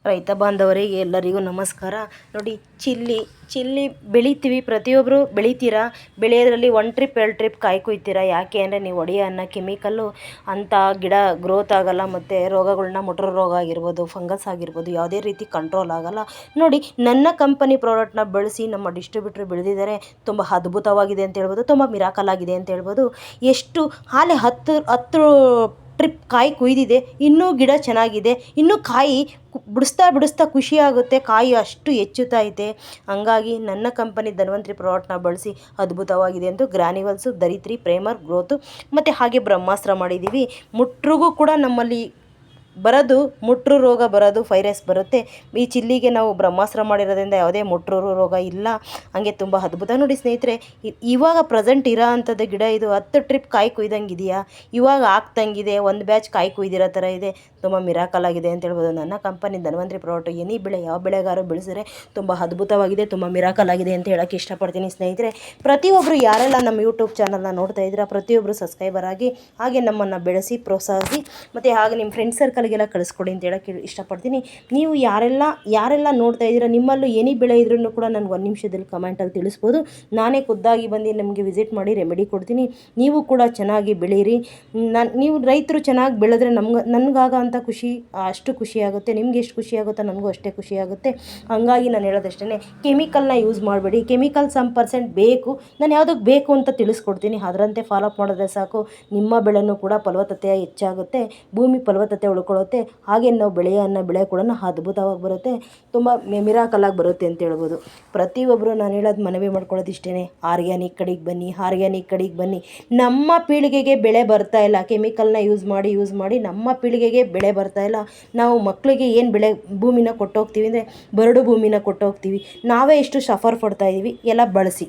ರೈತ ಬಾಂಧವರಿಗೆ ಎಲ್ಲರಿಗೂ ನಮಸ್ಕಾರ. ನೋಡಿ, ಚಿಲ್ಲಿ ಬೆಳಿತೀವಿ, ಪ್ರತಿಯೊಬ್ಬರು ಬೆಳಿತೀರಾ. ಬೆಳೆಯೋದ್ರಲ್ಲಿ 1 ಟ್ರಿಪ್ 2 ಟ್ರಿಪ್ ಕಾಯಿ ಕುಯ್ತೀರಾ. ಯಾಕೆ ಅಂದರೆ ನೀವು ಹೊಡೆಯೋ ಕೆಮಿಕಲ್ಲು ಅಂಥ ಗಿಡ ಗ್ರೋತ್ ಆಗೋಲ್ಲ, ಮತ್ತು ರೋಗಗಳನ್ನ ಮೊಟ್ರು ರೋಗ ಆಗಿರ್ಬೋದು, ಫಂಗಸ್ ಆಗಿರ್ಬೋದು, ಯಾವುದೇ ರೀತಿ ಕಂಟ್ರೋಲ್ ಆಗೋಲ್ಲ. ನೋಡಿ, ನನ್ನ ಕಂಪನಿ ಪ್ರಾಡಕ್ಟ್ನ ಬಳಸಿ ನಮ್ಮ ಡಿಸ್ಟ್ರಿಬ್ಯೂಟ್ರ್ ಬೆಳೆದಿದ್ದಾರೆ. ತುಂಬ ಅದ್ಭುತವಾಗಿದೆ ಅಂತ ಹೇಳ್ಬೋದು, ತುಂಬ ಮಿರಾಕಲ್ ಆಗಿದೆ ಅಂತ ಹೇಳ್ಬೋದು. ಎಷ್ಟು ಹಾಲೆ 10 ಟ್ರಿಪ್ ಕಾಯಿ ಕುಯ್ದಿದೆ, ಇನ್ನೂ ಗಿಡ ಚೆನ್ನಾಗಿದೆ, ಇನ್ನೂ ಕಾಯಿ ಬಿಡಿಸ್ತಾ ಖುಷಿಯಾಗುತ್ತೆ. ಕಾಯಿ ಅಷ್ಟು ಹೆಚ್ಚುತ್ತೈತೆ. ಹಂಗಾಗಿ ನನ್ನ ಕಂಪನಿ ಧನ್ವಂತ್ರಿ ಪ್ರಾಡಕ್ಟ್ನ ಬಳಸಿ ಅದ್ಭುತವಾಗಿದೆ ಎಂದು ಗ್ರ್ಯಾನ್ಯುವಲ್ಸು, ಧರಿತ್ರಿ, ಪ್ರೇಮರ್, ಗ್ರೋತು ಮತ್ತು ಹಾಗೆ ಬ್ರಹ್ಮಾಸ್ತ್ರ ಮಾಡಿದ್ದೀವಿ. ಮುಟ್ರಿಗೂ ಕೂಡ ನಮ್ಮಲ್ಲಿ ಬರೋದು ಮುಟ್ರು ರೋಗ ಬರೋದು ವೈರಸ್ ಬರುತ್ತೆ. ಈ ಚಿಲ್ಲಿಗೆ ನಾವು ಬ್ರಹ್ಮಾಸ್ತ್ರ ಮಾಡಿರೋದ್ರಿಂದ ಯಾವುದೇ ಮುಟ್ರು ರೋಗ ಇಲ್ಲ. ಹಾಗೆ ತುಂಬ ಅದ್ಭುತ. ನೋಡಿ ಸ್ನೇಹಿತರೆ, ಇವಾಗ ಪ್ರೆಸೆಂಟ್ ಇರೋ ಅಂಥದ್ದು ಗಿಡ ಇದು 10 ಟ್ರಿಪ್ ಕಾಯಿ ಕುಯ್ದಂಗೆ ಇದೆಯಾ, ಇವಾಗ ಆಗ್ತಂಗಿದೆ, ಒಂದು ಬ್ಯಾಚ್ ಕಾಯಿ ಕುಯ್ದಿರೋ ಥರ ಇದೆ. ತುಂಬ ಮಿರಾಕಲ್ ಆಗಿದೆ ಅಂತ ಹೇಳ್ಬೋದು. ನನ್ನ ಕಂಪನಿ ಧನ್ವಂತ್ರಿ ಪ್ರಾಡಕ್ಟ್ ಎನಿ ಬೆಳೆ ಯಾವ ಬೆಳೆಗಾರು ಬೆಳೆಸಿದ್ರೆ ತುಂಬ ಅದ್ಭುತವಾಗಿದೆ, ತುಂಬ ಮಿರಾಕಲ್ ಆಗಿದೆ ಅಂತ ಹೇಳೋಕ್ಕೆ ಇಷ್ಟಪಡ್ತೀನಿ ಸ್ನೇಹಿತರೆ. ಪ್ರತಿಯೊಬ್ಬರು ಯಾರೆಲ್ಲ ನಮ್ಮ ಯೂಟ್ಯೂಬ್ ಚಾನಲ್ನ ನೋಡ್ತಾ ಇದ್ದೀರಾ, ಪ್ರತಿಯೊಬ್ಬರು ಸಬ್ಸ್ಕ್ರೈಬರ್ ಆಗಿ, ಹಾಗೆ ನಮ್ಮನ್ನು ಬೆಳೆಸಿ ಪ್ರೋತ್ಸಾಹಿಸಿ, ಮತ್ತು ಹಾಗೆ ನಿಮ್ಮ ಫ್ರೆಂಡ್ ಸರ್ಕಲ್ಗೆಲ್ಲ ಕಳಿಸ್ಕೊಡಿ ಅಂತ ಹೇಳೋಕ್ಕೆ ಇಷ್ಟಪಡ್ತೀನಿ. ನೀವು ಯಾರೆಲ್ಲ ನೋಡ್ತಾ ಇದ್ದೀರಾ, ನಿಮ್ಮಲ್ಲೂ ಎನಿ ಬೆಳೆ ಇದ್ರೂ ಕೂಡ ನನಗೆ 1 ನಿಮಿಷದಲ್ಲಿ ಕಮೆಂಟಲ್ಲಿ ತಿಳಿಸ್ಬೋದು. ನಾನೇ ಖುದ್ದಾಗಿ ಬಂದು ನಿಮಗೆ ವಿಸಿಟ್ ಮಾಡಿ ರೆಮಿಡಿ ಕೊಡ್ತೀನಿ. ನೀವು ಕೂಡ ಚೆನ್ನಾಗಿ ಬೆಳೀರಿ. ನೀವು ರೈತರು ಚೆನ್ನಾಗಿ ಬೆಳೆದ್ರೆ ನನಗಾಗ ಅಂತ ಖುಷಿ ಅಷ್ಟು ಖುಷಿಯಾಗುತ್ತೆ. ನಿಮ್ಗೆ ಎಷ್ಟು ಖುಷಿ ಆಗುತ್ತೋ ನನಗೂ ಅಷ್ಟೇ ಖುಷಿಯಾಗುತ್ತೆ. ಹಾಗಾಗಿ ನಾನು ಹೇಳೋದಷ್ಟೇ, ಕೆಮಿಕಲ್ನ ಯೂಸ್ ಮಾಡಬೇಡಿ. ಕೆಮಿಕಲ್ 1% ಬೇಕು, ನಾನು ಯಾವುದಕ್ಕೆ ಬೇಕು ಅಂತ ತಿಳಿಸ್ಕೊಡ್ತೀನಿ, ಅದರಂತೆ ಫಾಲೋಅಪ್ ಮಾಡಿದ್ರೆ ಸಾಕು. ನಿಮ್ಮ ಬೆಳೆನೂ ಕೂಡ ಫಲವತ್ತತೆ ಹೆಚ್ಚಾಗುತ್ತೆ, ಭೂಮಿ ಫಲವತ್ತತೆ ಉಳ್ಕೊಳ್ಳುತ್ತೆ. ಹಾಗೆ ನಾವು ಬೆಳೆ ಕೂಡ ಅದ್ಭುತವಾಗಿ ಬರುತ್ತೆ, ತುಂಬ ಮಿರಾಕಲ್ ಆಗಿ ಬರುತ್ತೆ ಅಂತ ಹೇಳ್ಬೋದು. ಪ್ರತಿಯೊಬ್ಬರು ನಾನು ಹೇಳೋದು ಮನವಿ ಮಾಡ್ಕೊಳ್ಳೋದು ಇಷ್ಟೇ, ಆರ್ಗ್ಯಾನಿಕ್ ಕಡೆಗೆ ಬನ್ನಿ. ನಮ್ಮ ಪೀಳಿಗೆಗೆ ಬೆಳೆ ಬರ್ತಾ ಇಲ್ಲ, ಕೆಮಿಕಲ್ನ ಯೂಸ್ ಮಾಡಿ ನಮ್ಮ ಪೀಳಿಗೆಗೆ ಬೆಳೆ ಬರ್ತಾ ಇಲ್ಲ. ನಾವು ಮಕ್ಕಳಿಗೆ ಏನು ಭೂಮಿನ ಕೊಟ್ಟೋಗ್ತೀವಿ ಅಂದರೆ ಬರಡು ಭೂಮಿನ ಕೊಟ್ಟೋಗ್ತೀವಿ. ನಾವೇ ಇಷ್ಟು ಸಫರ್ ಪಡ್ತಾ ಇದ್ದೀವಿ. ಎಲ್ಲ ಬಳಸಿ.